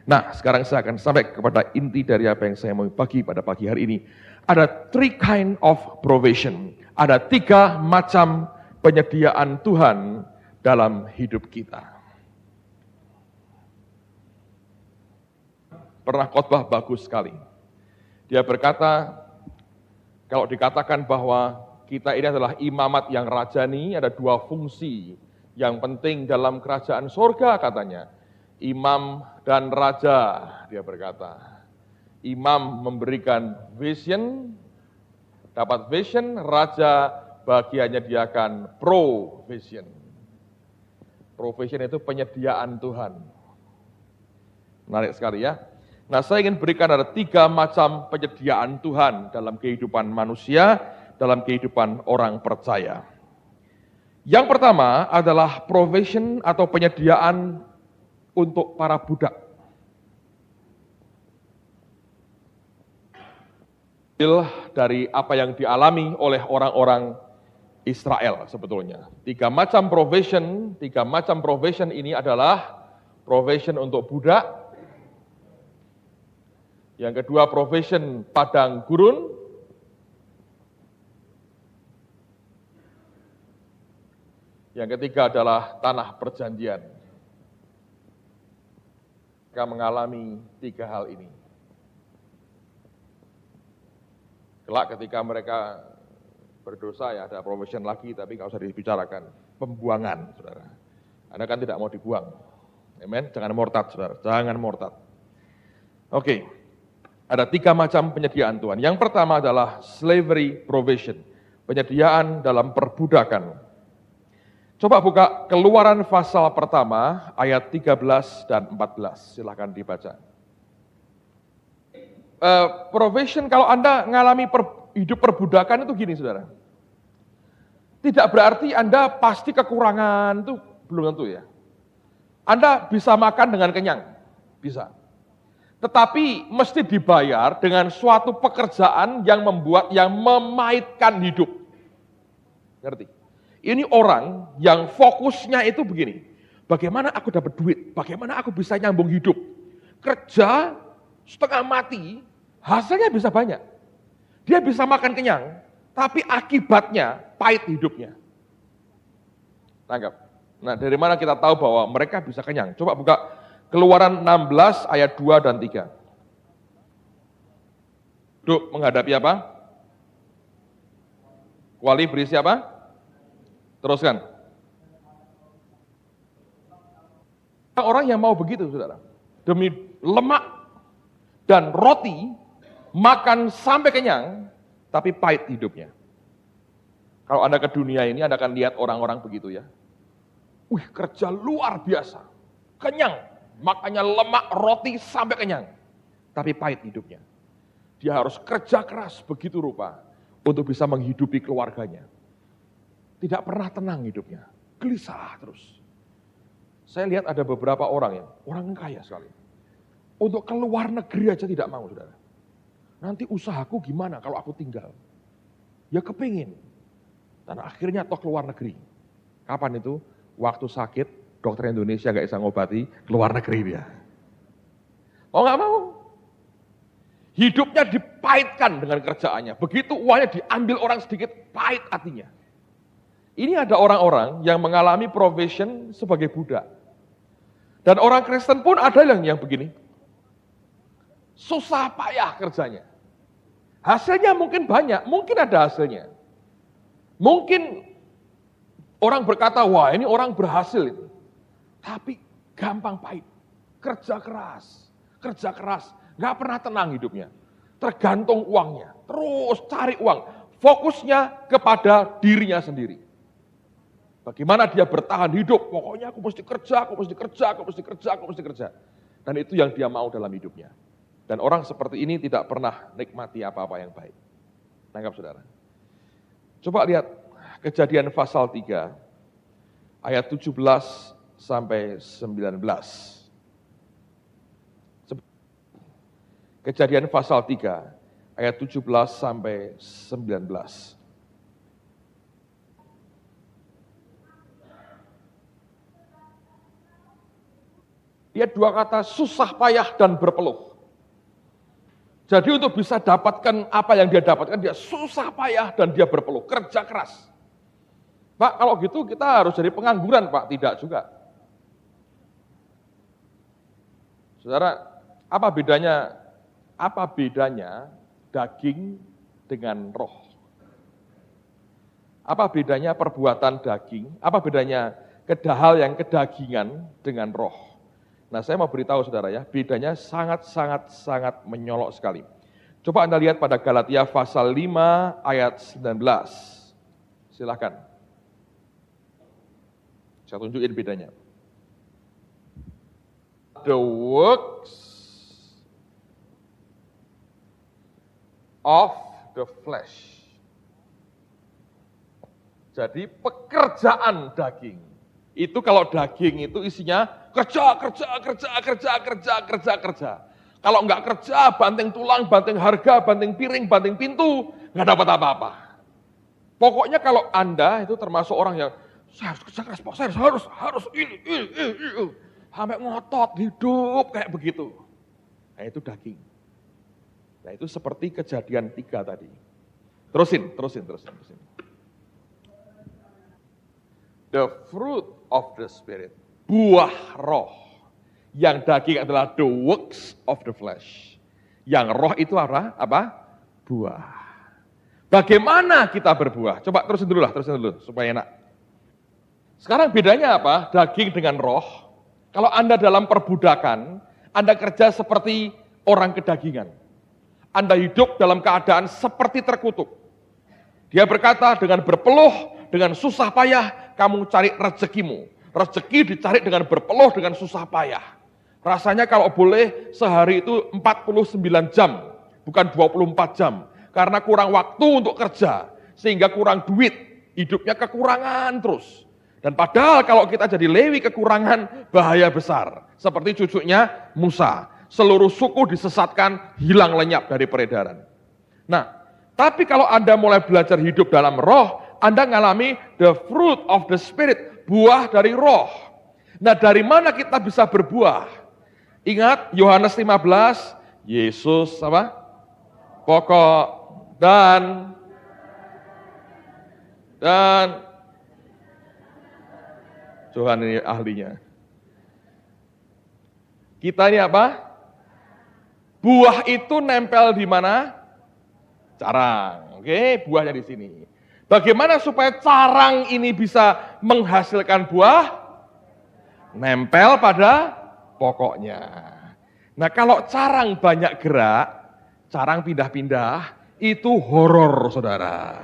Nah, sekarang saya akan sampai kepada inti dari apa yang saya mau bagi pada pagi hari ini. Ada three kind of provision. Ada 3 macam penyediaan Tuhan dalam hidup kita. Pernah khotbah bagus sekali. Dia berkata, kalau dikatakan bahwa kita ini adalah imamat yang rajani, ada 2 fungsi yang penting dalam kerajaan surga katanya. Imam dan raja, dia berkata. Imam memberikan vision, dapat vision, raja bagiannya dia akan provision. Provision itu penyediaan Tuhan. Menarik sekali ya. Nah, saya ingin berikan ada 3 macam penyediaan Tuhan dalam kehidupan manusia, dalam kehidupan orang percaya. Yang pertama adalah provision atau penyediaan untuk para budak. Dari apa yang dialami oleh orang-orang Israel sebetulnya. 3 macam provision ini adalah provision untuk budak. Yang kedua provision padang gurun. Yang ketiga adalah tanah perjanjian. Mereka mengalami 3 hal ini. Kelak ketika mereka berdosa ya ada provision lagi, tapi nggak usah dibicarakan. Pembuangan, saudara. Anda kan tidak mau dibuang. Amen. Jangan murtad, saudara. Jangan murtad. Oke. Ada 3 macam penyediaan Tuhan. Yang pertama adalah slavery provision. Penyediaan dalam perbudakan. Coba buka Keluaran pasal pertama ayat 13 dan 14. Silahkan dibaca. Provision kalau Anda mengalami hidup perbudakan itu gini saudara. Tidak berarti Anda pasti kekurangan, itu belum tentu ya. Anda bisa makan dengan kenyang, bisa. Tetapi mesti dibayar dengan suatu pekerjaan yang memaitkan hidup. Ngerti? Ini orang yang fokusnya itu begini. Bagaimana aku dapat duit? Bagaimana aku bisa nyambung hidup? Kerja setengah mati, hasilnya bisa banyak. Dia bisa makan kenyang, tapi akibatnya pahit hidupnya. Tangkap. Nah, dari mana kita tahu bahwa mereka bisa kenyang? Coba buka Keluaran 16 ayat 2 dan 3. Duk menghadapi apa? Kuali berisi apa? Teruskan. Orang yang mau begitu, saudara. Demi lemak dan roti, makan sampai kenyang, tapi pahit hidupnya. Kalau Anda ke dunia ini, Anda akan lihat orang-orang begitu ya. Wih, kerja luar biasa. Kenyang. Makanya lemak roti sampai kenyang. Tapi pahit hidupnya. Dia harus kerja keras begitu rupa untuk bisa menghidupi keluarganya. Tidak pernah tenang hidupnya. Gelisah terus. Saya lihat ada beberapa orang yang kaya sekali. Untuk keluar negeri aja tidak mau, saudara. Nanti usahaku gimana kalau aku tinggal? Ya kepingin. Dan akhirnya toh keluar negeri. Kapan itu? Waktu sakit, dokter Indonesia gak bisa ngobati, keluar negeri dia. Oh gak mau. Hidupnya dipahitkan dengan kerjaannya. Begitu uangnya diambil orang sedikit, pahit hatinya. Ini ada orang-orang yang mengalami provision sebagai budak. Dan orang Kristen pun ada yang begini. Susah payah kerjanya. Hasilnya mungkin banyak, mungkin ada hasilnya. Mungkin orang berkata, wah ini orang berhasil itu. Tapi gampang pahit. Kerja keras, gak pernah tenang hidupnya. Tergantung uangnya, terus cari uang. Fokusnya kepada dirinya sendiri. Bagaimana dia bertahan hidup, pokoknya aku mesti kerja. Dan itu yang dia mau dalam hidupnya. Dan orang seperti ini tidak pernah nikmati apa-apa yang baik. Tangkap saudara. Coba lihat Kejadian pasal 3, ayat 17 sampai 19. Kejadian pasal 3, ayat 17 sampai 19. Dia dua kata susah payah dan berpeluh. Jadi untuk bisa dapatkan apa yang dia dapatkan, dia susah payah dan dia berpeluh, kerja keras. Pak, kalau gitu kita harus jadi pengangguran, Pak. Tidak juga. Saudara, apa bedanya daging dengan roh? Apa bedanya perbuatan daging? Apa bedanya hal yang kedagingan dengan roh? Nah, saya mau beritahu saudara ya, bedanya sangat menyolok sekali. Coba Anda lihat pada Galatia pasal 5 ayat 19. Silakan. Saya tunjukin bedanya. The works of the flesh. Jadi pekerjaan daging. Itu kalau daging itu isinya kerja. Kalau enggak kerja, banting tulang, banting harga, banting piring, banting pintu, enggak dapat apa-apa. Pokoknya kalau Anda itu termasuk orang yang saya harus kerja keras, Pak, saya harus ini. Sampai ngotot, hidup kayak begitu. Nah itu daging. Nah itu seperti Kejadian 3 tadi. Terusin. The fruit of the Spirit, buah roh. Yang daging adalah the works of the flesh. Yang roh itu apa? Buah. Bagaimana kita berbuah? Coba terusin dulu supaya enak. Sekarang bedanya apa? Daging dengan roh. Kalau Anda dalam perbudakan, Anda kerja seperti orang kedagingan. Anda hidup dalam keadaan seperti terkutuk. Dia berkata dengan berpeluh, dengan susah payah, kamu cari rezekimu. Rezeki dicari dengan berpeluh, dengan susah payah. Rasanya kalau boleh sehari itu 49 jam, bukan 24 jam. Karena kurang waktu untuk kerja, sehingga kurang duit, hidupnya kekurangan terus. Dan padahal kalau kita jadi Lewi kekurangan, bahaya besar. Seperti cucunya Musa, seluruh suku disesatkan, hilang lenyap dari peredaran. Nah, tapi kalau Anda mulai belajar hidup dalam roh, Anda mengalami the fruit of the Spirit, buah dari roh. Nah, dari mana kita bisa berbuah? Ingat Yohanes 15, Yesus apa? Pokok dan Tuhan ini ahlinya. Kita ini apa? Buah itu nempel di mana? Carang. Oke, buahnya di sini. Bagaimana supaya carang ini bisa menghasilkan buah? Nempel pada pokoknya. Nah, kalau carang banyak gerak, carang pindah-pindah, itu horor, saudara.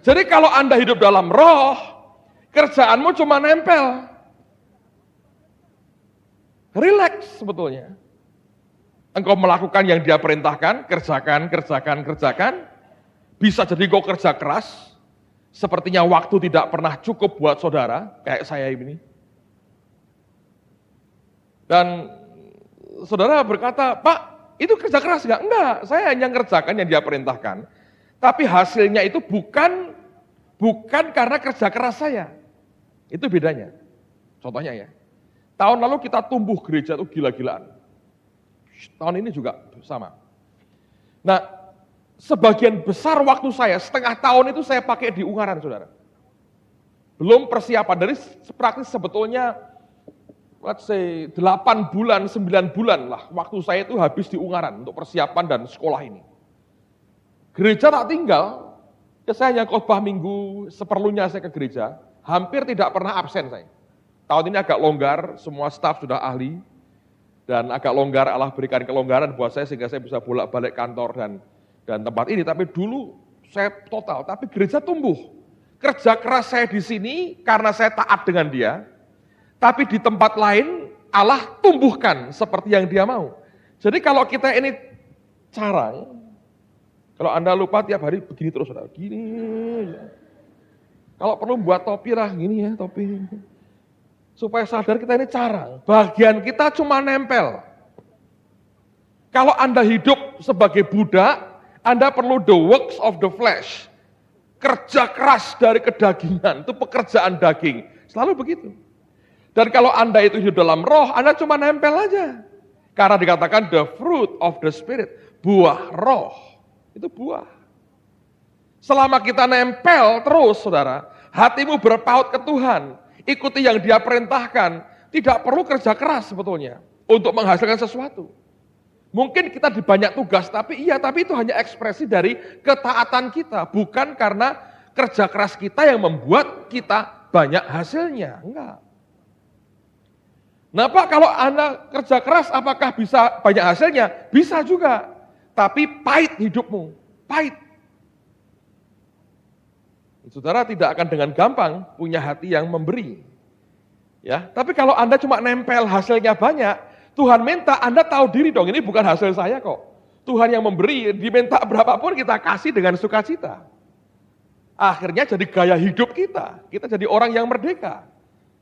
Jadi kalau Anda hidup dalam roh, kerjaanmu cuma nempel. Relax sebetulnya. Engkau melakukan yang dia perintahkan, kerjakan. Bisa jadi kau kerja keras, sepertinya waktu tidak pernah cukup buat saudara, kayak saya ini. Dan saudara berkata, Pak, itu kerja keras enggak? Enggak, saya hanya ngerjakan yang dia perintahkan. Tapi hasilnya itu bukan karena kerja keras saya. Itu bedanya. Contohnya ya, tahun lalu kita tumbuh gereja itu gila-gilaan. Tahun ini juga sama. Nah, sebagian besar waktu saya, setengah tahun itu saya pakai di Ungaran, saudara. Belum persiapan, dari praktis sebetulnya, let's say 8 bulan, 9 bulan lah, waktu saya itu habis di Ungaran untuk persiapan dan sekolah ini. Gereja tak tinggal, ya saya hanya khotbah minggu, seperlunya saya ke gereja, hampir tidak pernah absen saya. Tahun ini agak longgar, semua staf sudah ahli, dan agak longgar, Allah berikan kelonggaran buat saya sehingga saya bisa bolak-balik kantor dan tempat ini. Tapi dulu saya total, tapi gereja tumbuh. Kerja keras saya di sini karena saya taat dengan dia, tapi di tempat lain Allah tumbuhkan seperti yang dia mau. Jadi kalau kita ini carang, kalau Anda lupa tiap hari begini terus, saudara, gini. Kalau perlu buat topi lah, gini ya topi. Supaya sadar kita ini carang, bagian kita cuma nempel. Kalau Anda hidup sebagai budak, Anda perlu the works of the flesh. Kerja keras dari kedagingan, itu pekerjaan daging. Selalu begitu. Dan kalau Anda itu hidup dalam roh, Anda cuma nempel aja. Karena dikatakan the fruit of the spirit, buah roh. Itu buah. Selama kita nempel terus, saudara, hatimu berpaut ke Tuhan, ikuti yang Dia perintahkan, tidak perlu kerja keras sebetulnya untuk menghasilkan sesuatu. Mungkin kita di banyak tugas, tapi itu hanya ekspresi dari ketaatan kita, bukan karena kerja keras kita yang membuat kita banyak hasilnya. Enggak. Nah Pak, kalau Anda kerja keras, apakah bisa banyak hasilnya? Bisa juga, tapi pahit hidupmu, pahit. Saudara tidak akan dengan gampang punya hati yang memberi. Ya, tapi kalau Anda cuma nempel hasilnya banyak, Tuhan minta Anda tahu diri dong, ini bukan hasil saya kok. Tuhan yang memberi, diminta berapapun kita kasih dengan sukacita. Akhirnya jadi gaya hidup kita jadi orang yang merdeka.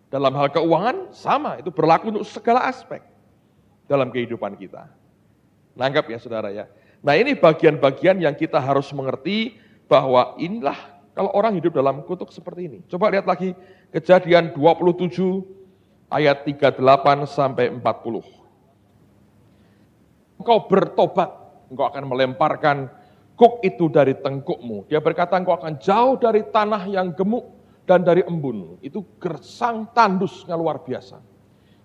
Dalam hal keuangan sama, itu berlaku untuk segala aspek dalam kehidupan kita. Nanggap ya saudara ya. Nah ini bagian-bagian yang kita harus mengerti bahwa inilah kalau orang hidup dalam kutuk seperti ini. Coba lihat lagi Kejadian 27 ayat 38 sampai 40. Engkau bertobat, engkau akan melemparkan kuk itu dari tengkukmu. Dia berkata engkau akan jauh dari tanah yang gemuk dan dari embun. Itu gersang tandusnya luar biasa.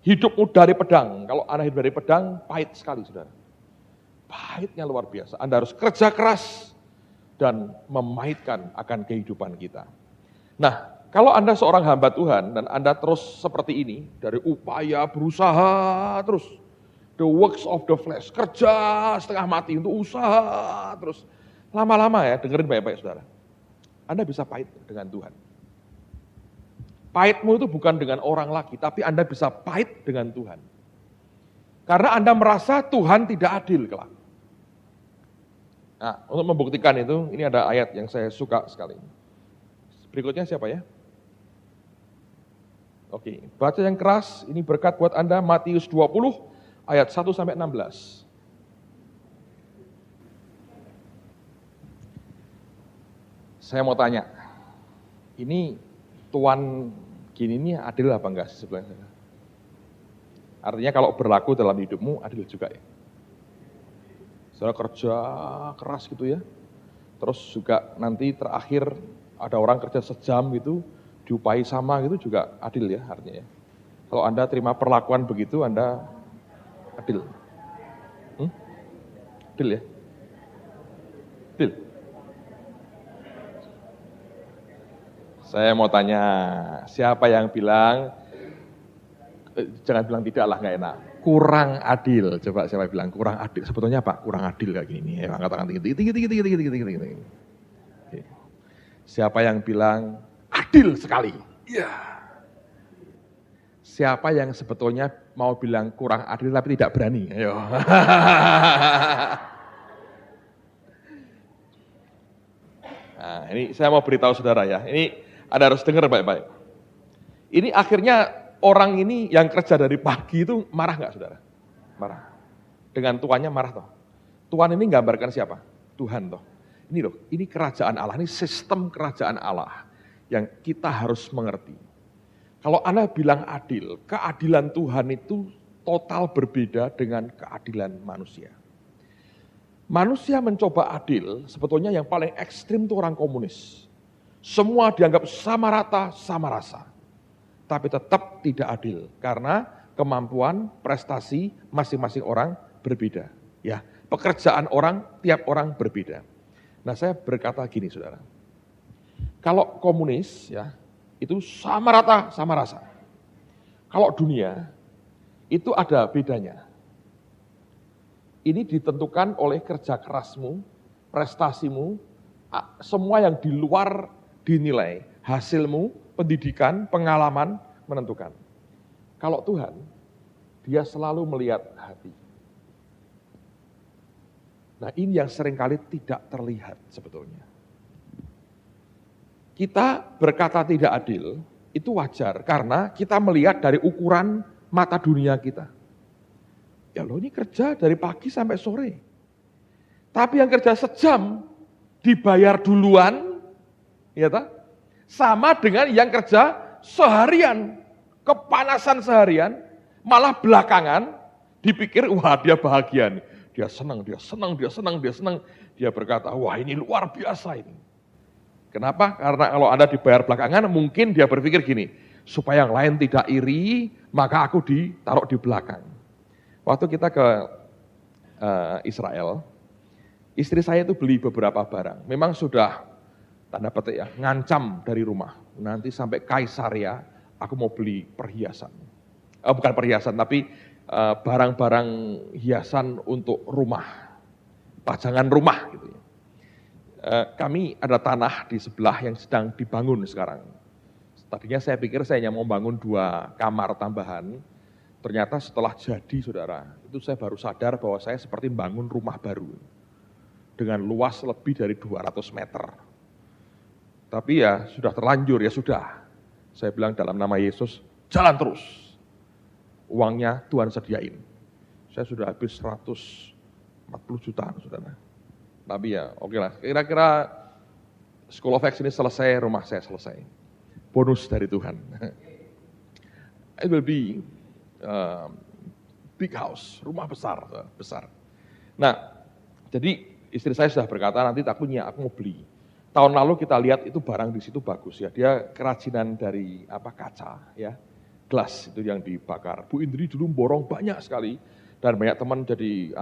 Hidupmu dari pedang. Kalau Anda hidup dari pedang, pahit sekali saudara. Pahitnya luar biasa. Anda harus kerja keras dan memahitkan akan kehidupan kita. Nah, kalau Anda seorang hamba Tuhan dan Anda terus seperti ini, dari upaya berusaha terus, the works of the flesh, kerja setengah mati untuk usaha terus, lama-lama ya, dengerin baik-baik saudara, Anda bisa pahit dengan Tuhan. Pahitmu itu bukan dengan orang lagi, tapi Anda bisa pahit dengan Tuhan. Karena Anda merasa Tuhan tidak adil kelak. Nah, untuk membuktikan itu, ini ada ayat yang saya suka sekali. Berikutnya siapa ya? Oke, baca yang keras, ini berkat buat Anda, Matius 20 ayat 1 sampai 16. Saya mau tanya, ini Tuhan gini nih adil apa enggak sih sebenarnya? Artinya kalau berlaku dalam hidupmu adil juga ya. Saudara kerja keras gitu ya, terus juga nanti terakhir ada orang kerja sejam gitu, diupahi sama gitu juga adil ya artinya ya. Kalau Anda terima perlakuan begitu, Anda adil. Adil ya? Adil. Saya mau tanya, siapa yang bilang, jangan bilang tidak lah, nggak enak. Kurang adil, coba siapa bilang kurang adil. Sebetulnya apa? Kurang adil kayak gini nih. Angkat tangan tinggi. Siapa yang bilang adil sekali? Iya. Siapa yang sebetulnya mau bilang kurang adil tapi tidak berani? Ayo. Nah, ini saya mau beritahu saudara ya. Ini Anda harus dengar baik-baik. Ini akhirnya orang ini yang kerja dari pagi itu marah nggak saudara? Marah. Dengan tuannya marah toh. Tuan ini gambarkan siapa? Tuhan toh. Ini loh, ini kerajaan Allah, ini sistem kerajaan Allah yang kita harus mengerti. Kalau Anda bilang adil, keadilan Tuhan itu total berbeda dengan keadilan manusia. Manusia mencoba adil, sebetulnya yang paling ekstrim itu orang komunis. Semua dianggap sama rata, sama rasa. Tapi tetap tidak adil, karena kemampuan, prestasi masing-masing orang berbeda. Ya, pekerjaan orang, tiap orang berbeda. Nah saya berkata gini saudara, kalau komunis ya itu sama rata, sama rasa. Kalau dunia itu ada bedanya. Ini ditentukan oleh kerja kerasmu, prestasimu, semua yang di luar dinilai, hasilmu, pendidikan, pengalaman menentukan. Kalau Tuhan, Dia selalu melihat hati. Nah ini yang seringkali tidak terlihat sebetulnya. Kita berkata tidak adil, itu wajar karena kita melihat dari ukuran mata dunia kita. Ya loh ini kerja dari pagi sampai sore. Tapi yang kerja sejam dibayar duluan, ya tak? Sama dengan yang kerja seharian kepanasan seharian, malah belakangan dipikir, wah dia bahagia nih. Dia senang. Dia berkata, wah ini luar biasa ini. Kenapa? Karena kalau Anda dibayar belakangan, mungkin dia berpikir gini, supaya yang lain tidak iri, maka aku ditaruh di belakang. Waktu kita ke Israel, istri saya itu beli beberapa barang. Memang sudah, tanda petik ya, ngancam dari rumah. Nanti sampai Kaisaria, aku mau beli perhiasan. Bukan perhiasan, tapi barang-barang hiasan untuk rumah. Pajangan rumah gitu ya. Kami ada tanah di sebelah yang sedang dibangun sekarang. Tadinya saya pikir saya hanya mau bangun 2 kamar tambahan. Ternyata setelah jadi saudara, itu saya baru sadar bahwa saya seperti bangun rumah baru. Dengan luas lebih dari 200 meter. Tapi ya sudah terlanjur, ya sudah. Saya bilang dalam nama Yesus, jalan terus. Uangnya Tuhan sediain. Saya sudah habis 140 jutaan, saudara. Tapi ya oke lah, kira-kira School of Acts ini selesai, rumah saya selesai. Bonus dari Tuhan. It will be big house, rumah besar. Nah, jadi istri saya sudah berkata, nanti takutnya aku mau beli. Tahun lalu kita lihat itu barang di situ bagus ya, dia kerajinan dari kaca ya. Gelas itu yang dibakar. Bu Indri dulu borong banyak sekali dan banyak teman jadi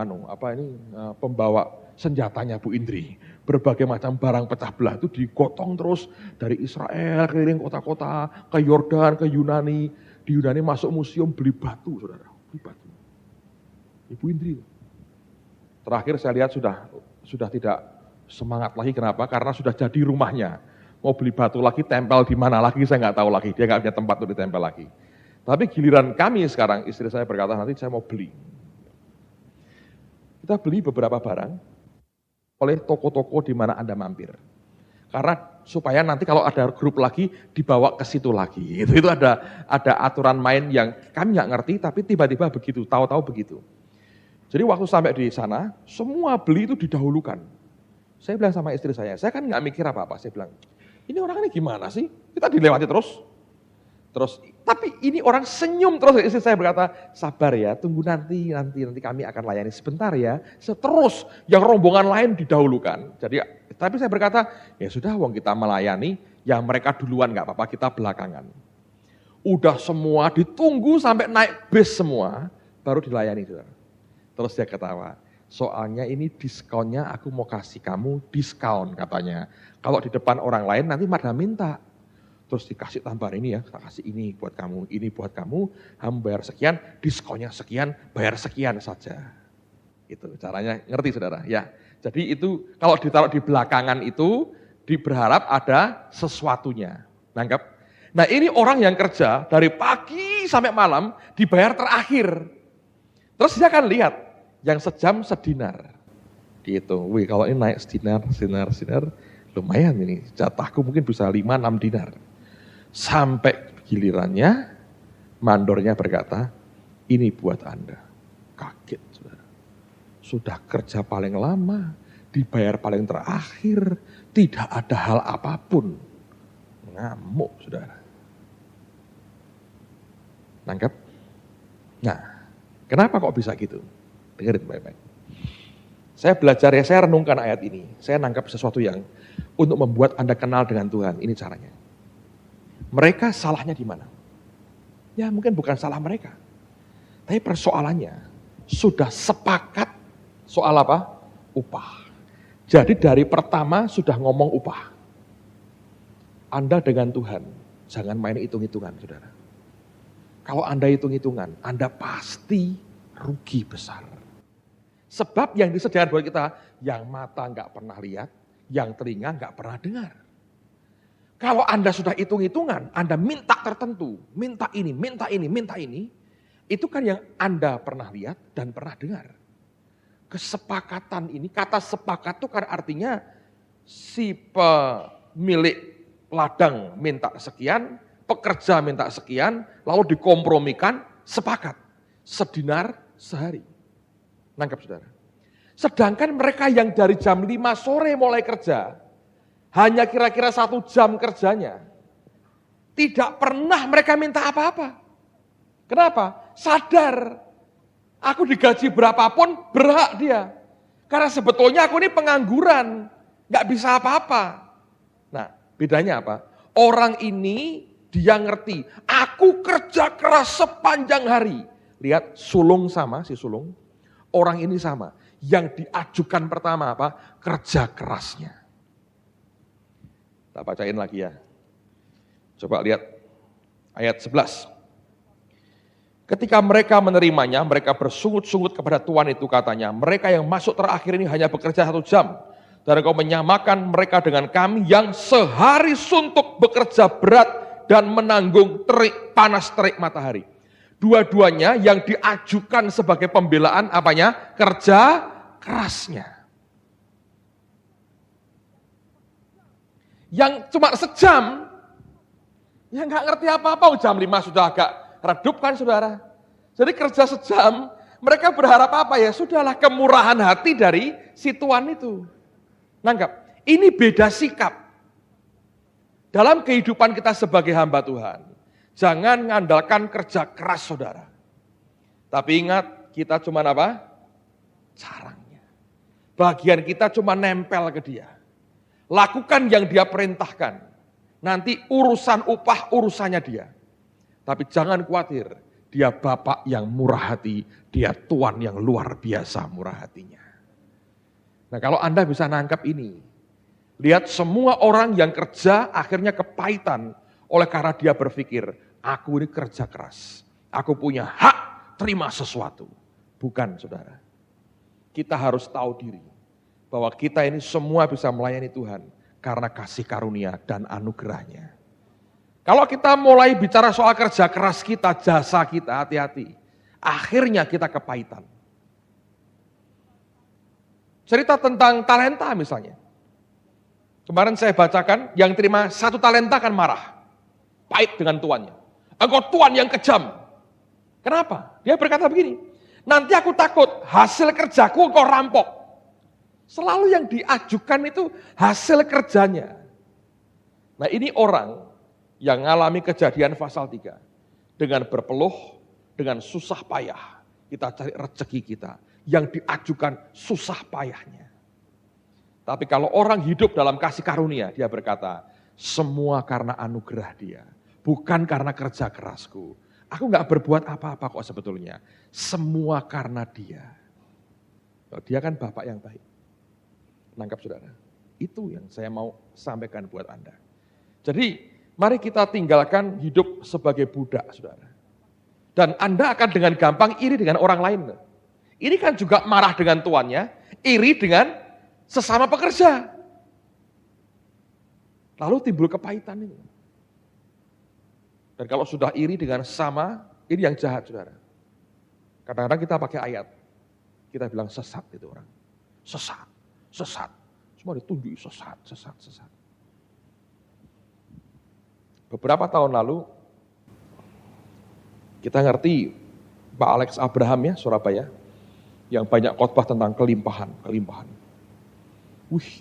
pembawa senjatanya Bu Indri. Berbagai macam barang pecah belah itu digotong terus dari Israel keliling kota-kota ke Yordan, ke Yunani. Di Yunani masuk museum beli batu, saudara, beli batu. Ibu Indri. Terakhir saya lihat sudah tidak semangat lagi, kenapa? Karena sudah jadi rumahnya. Mau beli batu lagi, tempel di mana lagi saya nggak tahu lagi. Dia nggak punya tempat untuk ditempel lagi. Tapi giliran kami sekarang, istri saya berkata nanti saya mau beli. Kita beli beberapa barang oleh toko-toko di mana Anda mampir. Karena supaya nanti kalau ada grup lagi dibawa ke situ lagi. Itu ada aturan main yang kami nggak ngerti, tapi tiba-tiba begitu, tahu-tahu begitu. Jadi waktu sampai di sana, semua beli itu didahulukan. Saya bilang sama istri saya kan nggak mikir apa-apa. Saya bilang, ini orang ini gimana sih? Kita dilewati terus. Tapi ini orang senyum terus. Istri saya berkata, sabar ya, tunggu nanti kami akan layani sebentar ya. Terus yang rombongan lain didahulukan. Tapi saya berkata, ya sudah, wong kita melayani, ya mereka duluan nggak apa-apa, kita belakangan. Udah semua ditunggu sampai naik bis semua, baru dilayani. Terus dia ketawa, soalnya ini diskonnya aku mau kasih kamu diskon katanya. Kalau di depan orang lain nanti pada minta. Terus dikasih tambahan ini ya, kasih ini buat kamu, kamu bayar sekian, diskonnya sekian, bayar sekian saja. Itu caranya, ngerti saudara? Ya. Jadi itu kalau ditaruh di belakangan itu berharap ada sesuatunya. Nangkep? Nah ini orang yang kerja dari pagi sampai malam dibayar terakhir. Terus dia akan lihat yang sejam sedinar. Gitu. Wih kalau ini naik sedinar, lumayan ini. Jatahku mungkin bisa 5-6 dinar. Sampai gilirannya, mandornya berkata, ini buat Anda. Kaget, saudara. Sudah kerja paling lama, dibayar paling terakhir, tidak ada hal apapun. Ngamuk, saudara. Nangkep? Nah, kenapa kok bisa gitu? Dengerin baik-baik. Saya belajar ya, saya renungkan ayat ini. Saya nangkap sesuatu yang untuk membuat Anda kenal dengan Tuhan. Ini caranya. Mereka salahnya di mana? Ya mungkin bukan salah mereka. Tapi persoalannya sudah sepakat soal apa? Upah. Jadi dari pertama sudah ngomong upah. Anda dengan Tuhan, jangan main hitung-hitungan saudara. Kalau Anda hitung-hitungan, Anda pasti rugi besar. Sebab yang disediakan buat kita, yang mata nggak pernah lihat, yang telinga nggak pernah dengar. Kalau Anda sudah hitung-hitungan, Anda minta tertentu, minta ini, itu kan yang Anda pernah lihat dan pernah dengar. Kesepakatan ini, kata sepakat itu kan artinya si pemilik ladang minta sekian, pekerja minta sekian, lalu dikompromikan, sepakat. Sedinar sehari. Nangkap saudara. Sedangkan mereka yang dari jam 5 sore mulai kerja, hanya kira-kira 1 jam kerjanya. Tidak pernah mereka minta apa-apa. Kenapa? Sadar. Aku digaji berapapun berhak dia. Karena sebetulnya aku ini pengangguran. Gak bisa apa-apa. Nah, bedanya apa? Orang ini dia ngerti. Aku kerja keras sepanjang hari. Lihat sulung sama, si sulung. Orang ini sama. Yang diajukan pertama apa? Kerja kerasnya. Kita bacain lagi ya. Coba lihat ayat 11. Ketika mereka menerimanya, mereka bersungut-sungut kepada Tuhan itu katanya, mereka yang masuk terakhir ini hanya bekerja 1 jam. Dan engkau menyamakan mereka dengan kami yang sehari suntuk bekerja berat dan menanggung panas terik matahari. Dua-duanya yang diajukan sebagai pembelaan apanya? Kerja kerasnya. Yang cuma sejam, ya nggak ngerti apa-apa, jam 5 sudah agak redup kan saudara. Jadi kerja sejam, mereka berharap apa ya? Sudahlah kemurahan hati dari si tuan itu. Nangkap, ini beda sikap. Dalam kehidupan kita sebagai hamba Tuhan, jangan ngandalkan kerja keras saudara. Tapi ingat, kita cuma apa? Caranya. Bagian kita cuma nempel ke dia. Lakukan yang dia perintahkan. Nanti urusan upah urusannya dia. Tapi jangan khawatir, dia Bapak yang murah hati, dia Tuhan yang luar biasa murah hatinya. Nah kalau Anda bisa nangkap ini, lihat semua orang yang kerja akhirnya kepahitan oleh karena dia berpikir, aku ini kerja keras, aku punya hak terima sesuatu. Bukan saudara, kita harus tahu diri bahwa kita ini semua bisa melayani Tuhan karena kasih karunia dan anugerahnya. Kalau kita mulai bicara soal kerja keras kita, jasa kita, hati-hati. Akhirnya kita kepahitan. Cerita tentang talenta misalnya. Kemarin saya bacakan, yang terima 1 talenta kan marah. Pahit dengan tuannya. Engkau tuan yang kejam. Kenapa? Dia berkata begini, nanti aku takut hasil kerjaku engkau rampok. Selalu yang diajukan itu hasil kerjanya. Nah ini orang yang mengalami kejadian pasal 3. Dengan berpeluh, dengan susah payah, kita cari rezeki kita. Yang diajukan susah payahnya. Tapi kalau orang hidup dalam kasih karunia, dia berkata, semua karena anugerah dia. Bukan karena kerja kerasku. Aku gak berbuat apa-apa kok sebetulnya. Semua karena dia. Dia kan Bapak yang baik. Nangkap saudara, itu yang saya mau sampaikan buat Anda. Jadi mari kita tinggalkan hidup sebagai budak saudara. Dan Anda akan dengan gampang iri dengan orang lain. Ini kan juga marah dengan tuannya, iri dengan sesama pekerja. Lalu timbul kepahitan itu. Dan kalau sudah iri dengan sesama, ini yang jahat saudara. Kadang-kadang kita pakai ayat, kita bilang sesat itu orang. Sesat. Sesat, semua ditunjuk sesat. Beberapa tahun lalu, kita ngerti Pak Alex Abraham ya, Surabaya, yang banyak khotbah tentang kelimpahan.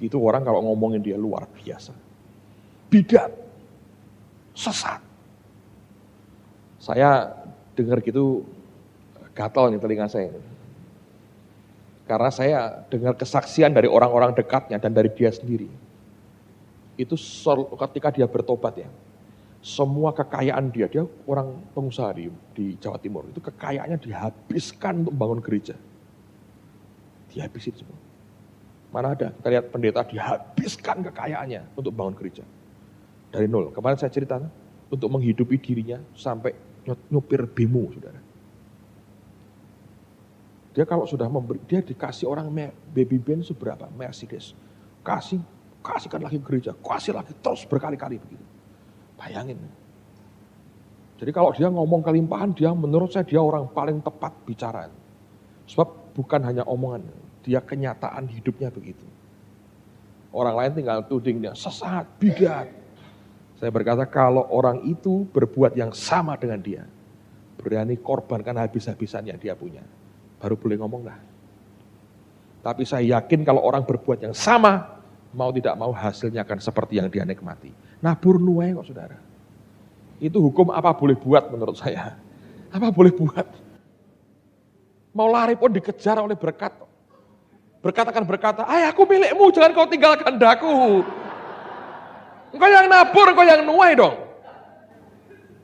Itu orang kalau ngomongin dia luar biasa. Bidat, sesat. Saya dengar gitu, gatal nih telinga saya ini. Karena saya dengar kesaksian dari orang-orang dekatnya dan dari dia sendiri. Itu ketika dia bertobat ya. Semua kekayaan dia orang pengusaha di Jawa Timur. Itu kekayaannya dihabiskan untuk membangun gereja. Dihabisin semua. Mana ada, kita lihat pendeta dihabiskan kekayaannya untuk bangun gereja. Dari nol. Kemarin saya cerita, untuk menghidupi dirinya sampai nyupir bemo, saudara. Dia kalau sudah memberi, dia dikasih orang baby Benz berapa? Mercedes. Kasihkan lagi gereja, kasih lagi terus berkali-kali begitu. Bayangin. Jadi kalau dia ngomong kelimpahan, menurut saya dia orang paling tepat bicara. Sebab bukan hanya omongan, dia kenyataan hidupnya begitu. Orang lain tinggal tuding dia, sesat, bidat. Saya berkata kalau orang itu berbuat yang sama dengan dia, berani korbankan habis-habisan yang dia punya. Baru boleh ngomong lah. Tapi saya yakin kalau orang berbuat yang sama, mau tidak mau hasilnya akan seperti yang dia nikmati. Nabur nuai kok saudara. Itu hukum apa boleh buat menurut saya. Apa boleh buat? Mau lari pun dikejar oleh berkat. Berkat akan berkata, aku milikmu, jangan kau tinggalkan daku. Engkau yang nabur, engkau yang nuai dong.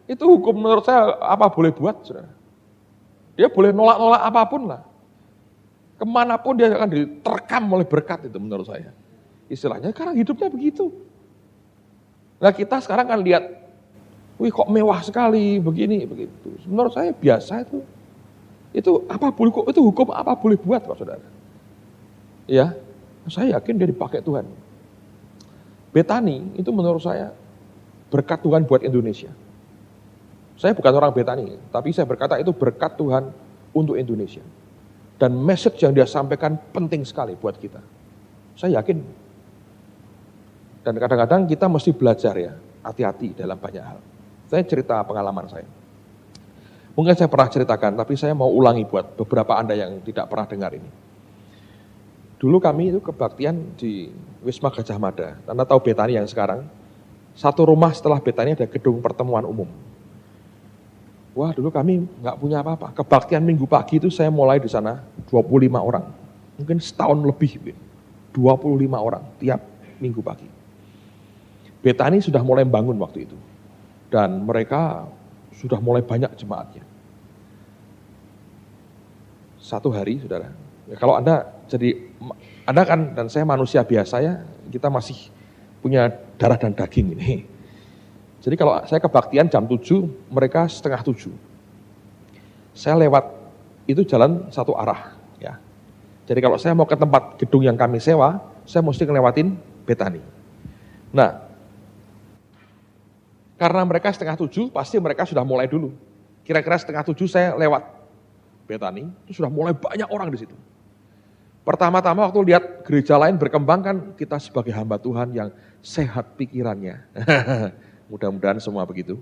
Itu hukum menurut saya apa boleh buat, saudara. Dia boleh nolak-nolak apapun lah. Kemanapun dia akan diterkam oleh berkat itu menurut saya. Istilahnya karena hidupnya begitu. Nah kita sekarang kan lihat, wih kok mewah sekali, begini, begitu. Menurut saya biasa itu. Itu hukum apa boleh buat Pak Saudara. Ya, saya yakin dia dipakai Tuhan. Betani itu menurut saya berkat Tuhan buat Indonesia. Saya bukan orang Betani, tapi saya berkata itu berkat Tuhan untuk Indonesia. Dan message yang dia sampaikan penting sekali buat kita. Saya yakin. Dan kadang-kadang kita mesti belajar ya, hati-hati dalam banyak hal. Saya cerita pengalaman saya. Mungkin saya pernah ceritakan, tapi saya mau ulangi buat beberapa Anda yang tidak pernah dengar ini. Dulu kami itu kebaktian di Wisma Gajah Mada. Anda tahu Betani yang sekarang, satu rumah setelah Betani ada gedung pertemuan umum. Wah dulu kami nggak punya apa-apa. Kebaktian minggu pagi itu saya mulai di sana 25 orang. Mungkin setahun lebih, 25 orang tiap minggu pagi. Betani sudah mulai bangun waktu itu. Dan mereka sudah mulai banyak jemaatnya. Satu hari, saudara. Ya, kalau Anda kan dan saya manusia biasa ya, kita masih punya darah dan daging ini. Jadi kalau saya kebaktian jam 7, mereka setengah 7. Saya lewat, itu jalan satu arah. Ya. Jadi kalau saya mau ke tempat gedung yang kami sewa, saya mesti ngelewatin Betani. Nah, karena mereka setengah 7, pasti mereka sudah mulai dulu. Kira-kira setengah 7 saya lewat Betani, itu sudah mulai banyak orang di situ. Pertama-tama waktu lihat gereja lain berkembang kan, kita sebagai hamba Tuhan yang sehat pikirannya. Mudah-mudahan semua begitu.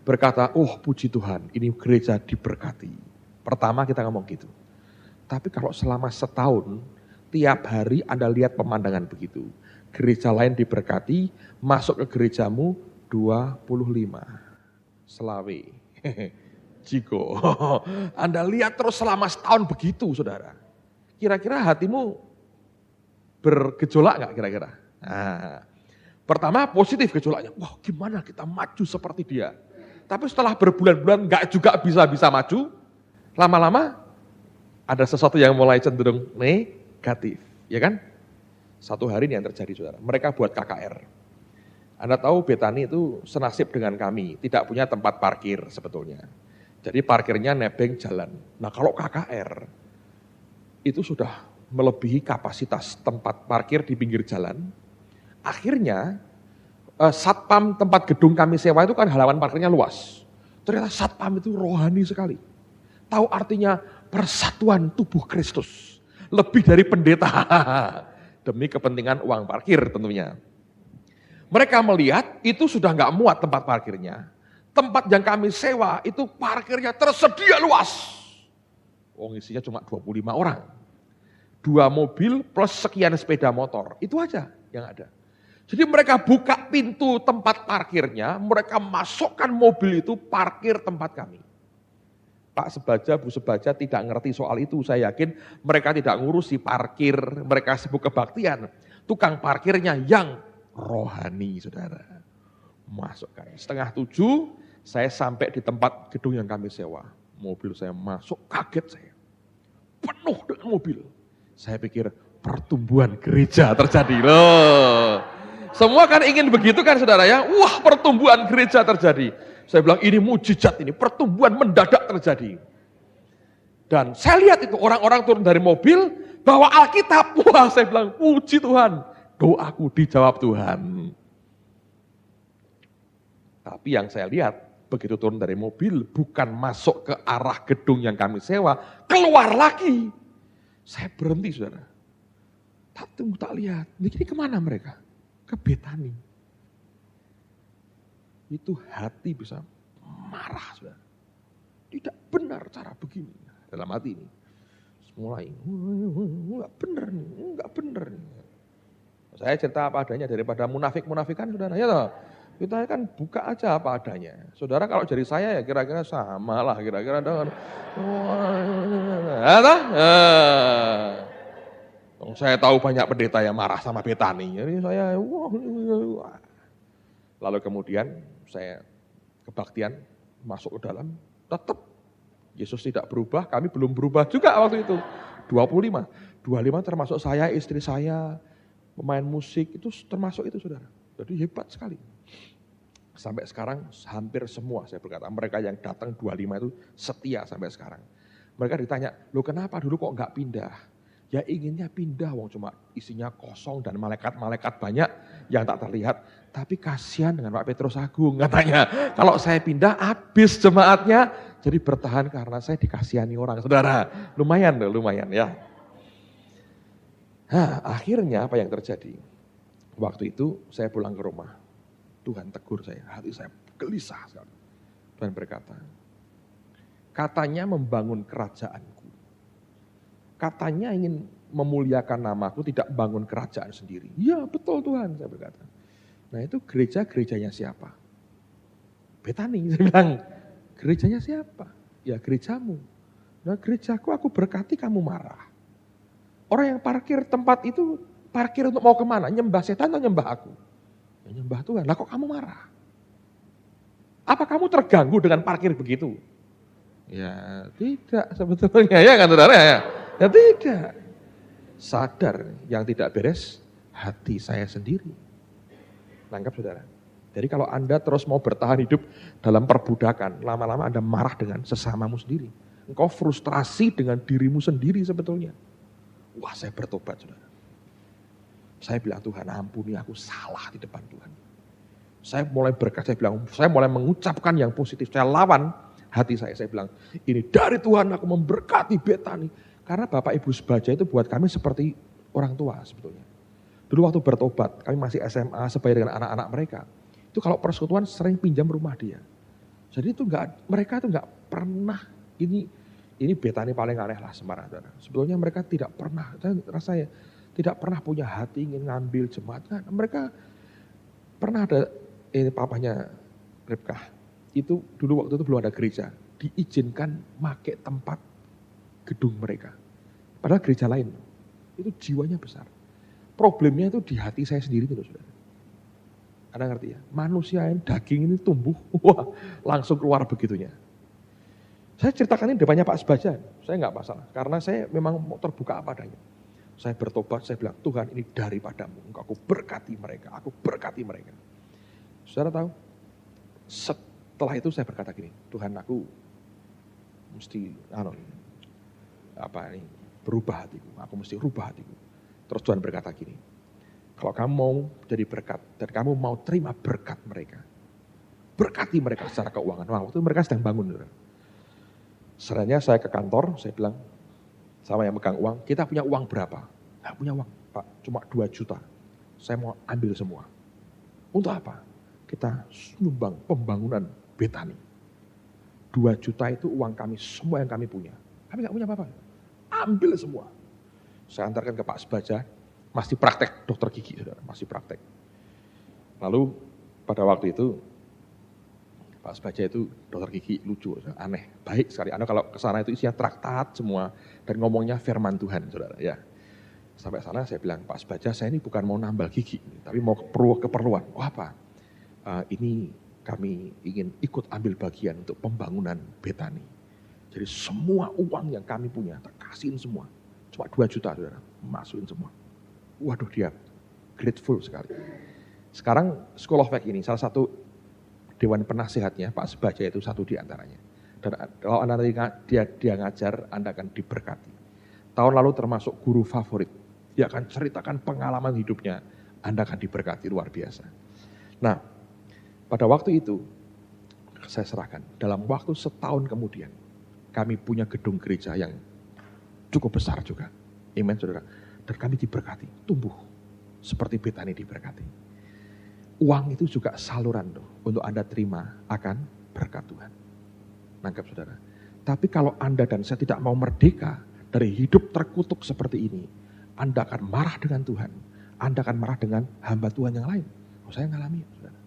Berkata, puji Tuhan, ini gereja diberkati. Pertama kita ngomong gitu. Tapi kalau selama setahun, tiap hari Anda lihat pemandangan begitu. Gereja lain diberkati, masuk ke gerejamu 25. Selawe. Jiko. Anda lihat terus selama setahun begitu, saudara. Kira-kira hatimu bergejolak nggak kira-kira? Nah, pertama positif gejolaknya, wah gimana kita maju seperti dia. Tapi setelah berbulan-bulan nggak juga bisa maju, lama-lama ada sesuatu yang mulai cenderung negatif, ya kan? Satu hari ini yang terjadi saudara, mereka buat KKR. Anda tahu Betani itu senasib dengan kami, tidak punya tempat parkir sebetulnya. Jadi parkirnya nebeng jalan. Nah kalau KKR, itu sudah melebihi kapasitas tempat parkir di pinggir jalan. Akhirnya satpam tempat gedung kami sewa itu kan halaman parkirnya luas. Ternyata satpam itu rohani sekali. Tahu artinya persatuan tubuh Kristus. Lebih dari pendeta. Demi kepentingan uang parkir tentunya. Mereka melihat itu sudah nggak muat tempat parkirnya. Tempat yang kami sewa itu parkirnya tersedia luas. Isinya cuma 25 orang. 2 mobil plus sekian sepeda motor. Itu aja yang ada. Jadi mereka buka pintu tempat parkirnya, mereka masukkan mobil itu parkir tempat kami. Pak Sebaja, Bu Sebaja tidak ngerti soal itu, saya yakin mereka tidak ngurusi parkir, mereka sibuk kebaktian. Tukang parkirnya yang rohani, saudara. Masukkan. 6:30, saya sampai di tempat gedung yang kami sewa. Mobil saya masuk, kaget saya. Penuh dengan mobil. Saya pikir pertumbuhan gereja terjadi loh. Semua kan ingin begitu kan saudara ya. Wah pertumbuhan gereja terjadi. Saya bilang ini mujizat ini, pertumbuhan mendadak terjadi. Dan saya lihat itu orang-orang turun dari mobil, bawa Alkitab. Wah saya bilang puji Tuhan, doaku dijawab Tuhan. Tapi yang saya lihat, begitu turun dari mobil, bukan masuk ke arah gedung yang kami sewa, keluar lagi. Saya berhenti saudara. Tak tunggu tak lihat, ini kemana mereka? Ke Betani. Itu hati bisa marah saudara. Tidak benar cara begini. Dalam hati ini. Mulai, enggak benar nih, enggak benar nih. Saya cerita apa adanya daripada munafik-munafikan saudara. Ya toh? Kita kan buka aja apa adanya. Saudara kalau dari saya ya kira-kira sama lah, kira-kira dengan saya tahu banyak pendeta yang marah sama Betani. Jadi saya wah. Lalu kemudian saya kebaktian masuk ke dalam, tetap Yesus tidak berubah, kami belum berubah juga waktu itu. 25 termasuk saya, istri saya, pemain musik, itu termasuk itu saudara. Jadi hebat sekali. Sampai sekarang hampir semua saya berkata, mereka yang datang 25 itu setia sampai sekarang. Mereka ditanya, loh kenapa dulu kok enggak pindah? Ya inginnya pindah, wong cuma isinya kosong dan malaikat-malaikat banyak yang tak terlihat. Tapi kasihan dengan Pak Petrus Agung katanya. Kalau saya pindah habis jemaatnya, jadi bertahan karena saya dikasihani orang. Saudara, lumayan ya. Nah, akhirnya apa yang terjadi? Waktu itu saya pulang ke rumah. Tuhan tegur saya, hati saya gelisah sekali. Tuhan berkata, katanya membangun kerajaanku. Katanya ingin memuliakan namaku, tidak bangun kerajaan sendiri. Ya betul Tuhan, saya berkata. Nah itu gerejanya siapa? Betani, saya bilang. Gerejanya siapa? Ya gerejamu. Nah gerejaku aku berkati kamu marah. Orang yang parkir tempat itu, parkir untuk mau kemana? Nyembah setan atau nyembah aku? Ya, nyembah Tuhan, lah kok kamu marah? Apa kamu terganggu dengan parkir begitu? Ya tidak sebetulnya, ya kan saudara ya? Ya tidak. Sadar yang tidak beres, hati saya sendiri. Nangkap saudara? Jadi kalau Anda terus mau bertahan hidup dalam perbudakan, lama-lama Anda marah dengan sesamamu sendiri. Engkau frustrasi dengan dirimu sendiri sebetulnya. Wah saya bertobat saudara. Saya bilang Tuhan ampuni aku salah di depan Tuhan. Saya mulai berkata, saya mulai mengucapkan yang positif. Saya lawan hati saya bilang ini dari Tuhan aku memberkati Betani. Karena Bapak Ibu Sebaja itu buat kami seperti orang tua sebetulnya. Dulu waktu bertobat, kami masih SMA sebaya dengan anak-anak mereka. Itu kalau persekutuan sering pinjam rumah dia. Jadi itu mereka itu enggak pernah ini Betani paling aneh lah Semarang. Sebetulnya mereka tidak pernah, saya tidak pernah punya hati ingin ngambil jemaat. Kan? Mereka pernah ada papanya Ribkah. Itu dulu waktu itu belum ada gereja, diizinkan pakai tempat gedung mereka. Padahal gereja lain, itu jiwanya besar. Problemnya itu di hati saya sendiri itu saudara. Anda ngerti ya? Manusia yang daging ini tumbuh, wah langsung keluar begitunya. Saya ceritakan ini depannya Pak Sebaja, saya nggak masalah. Karena saya memang mau terbuka apa adanya. Saya bertobat, saya bilang Tuhan ini daripadamu, aku berkati mereka. Saudara tahu, setelah itu saya berkata gini, Tuhan aku mesti berubah hatiku, aku mesti rubah hatiku. Terus Tuhan berkata gini, kalau kamu mau jadi berkat dan kamu mau terima berkat mereka, berkati mereka secara keuangan. Wah, waktu itu mereka sedang bangun. Sebenarnya saya ke kantor, saya bilang sama yang megang uang, kita punya uang berapa? Nggak punya uang, Pak, cuma 2 juta. Saya mau ambil semua. Untuk apa? Kita nyumbang pembangunan Betani. 2 juta itu uang kami, semua yang kami punya. Kami nggak punya apa-apa. Ambil semua. Saya antarkan ke Pak Sebaja, masih praktek dokter gigi, saudara, masih praktek. Lalu pada waktu itu, Pak Sebaja itu dokter gigi lucu, aneh, baik sekali. Anda kalau ke sana itu isinya traktat semua, dan ngomongnya firman Tuhan, saudara. Ya. Sampai sana saya bilang, Pak Sebaja saya ini bukan mau nambal gigi, tapi mau keperluan. Oh apa? Ini kami ingin ikut ambil bagian untuk pembangunan Betani. Jadi semua uang yang kami punya, tak kasihin semua. Cuma 2 juta, saudara, masukin semua. Waduh dia grateful sekali. Sekarang School of Faith ini salah satu dewan penasehatnya Pak Sebaja itu satu di antaranya. Dan kalau Anda dia ngajar, Anda akan diberkati. Tahun lalu termasuk guru favorit. Dia akan ceritakan pengalaman hidupnya, Anda akan diberkati luar biasa. Nah, pada waktu itu saya serahkan. Dalam waktu setahun kemudian, kami punya gedung gereja yang cukup besar juga. Amen, saudara. Dan kami diberkati, tumbuh seperti Betani diberkati. Uang itu juga saluran untuk Anda terima akan berkat Tuhan. Nangkap saudara. Tapi kalau Anda dan saya tidak mau merdeka dari hidup terkutuk seperti ini, Anda akan marah dengan Tuhan. Anda akan marah dengan hamba Tuhan yang lain. Oh, saya ngalami, saudara.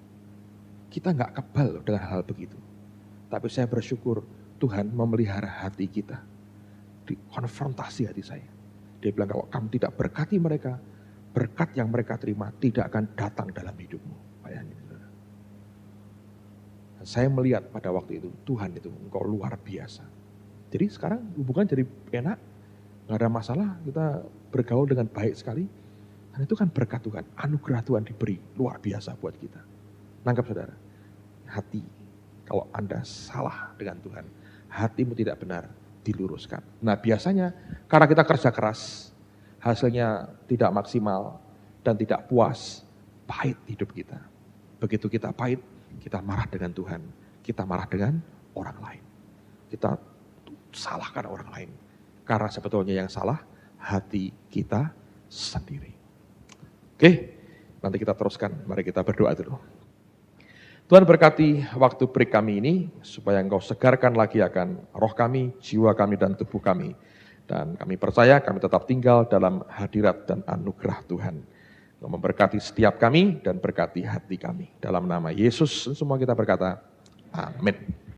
Kita nggak kebal dengan hal begitu. Tapi saya bersyukur Tuhan memelihara hati kita. Dikonfrontasi hati saya. Dia bilang kalau kamu tidak berkati mereka, berkat yang mereka terima tidak akan datang dalam hidupmu. Bayangin. Dan saya melihat pada waktu itu, Tuhan itu engkau luar biasa. Jadi sekarang hubungan jadi enak, gak ada masalah, kita bergaul dengan baik sekali. Dan itu kan berkat Tuhan, anugerah Tuhan diberi luar biasa buat kita. Nangkap saudara, hati kalau Anda salah dengan Tuhan, hatimu tidak benar, diluruskan. Nah biasanya karena kita kerja keras, hasilnya tidak maksimal dan tidak puas, pahit hidup kita. Begitu kita pahit, kita marah dengan Tuhan, kita marah dengan orang lain. Kita salahkan orang lain. Karena sebetulnya yang salah, hati kita sendiri. Oke, nanti kita teruskan, mari kita berdoa dulu. Tuhan berkati waktu break kami ini, supaya Engkau segarkan lagi akan roh kami, jiwa kami, dan tubuh kami. Dan kami percaya kami tetap tinggal dalam hadirat dan anugerah Tuhan. Engkau memberkati setiap kami dan berkati hati kami. Dalam nama Yesus semua kita berkata, amin.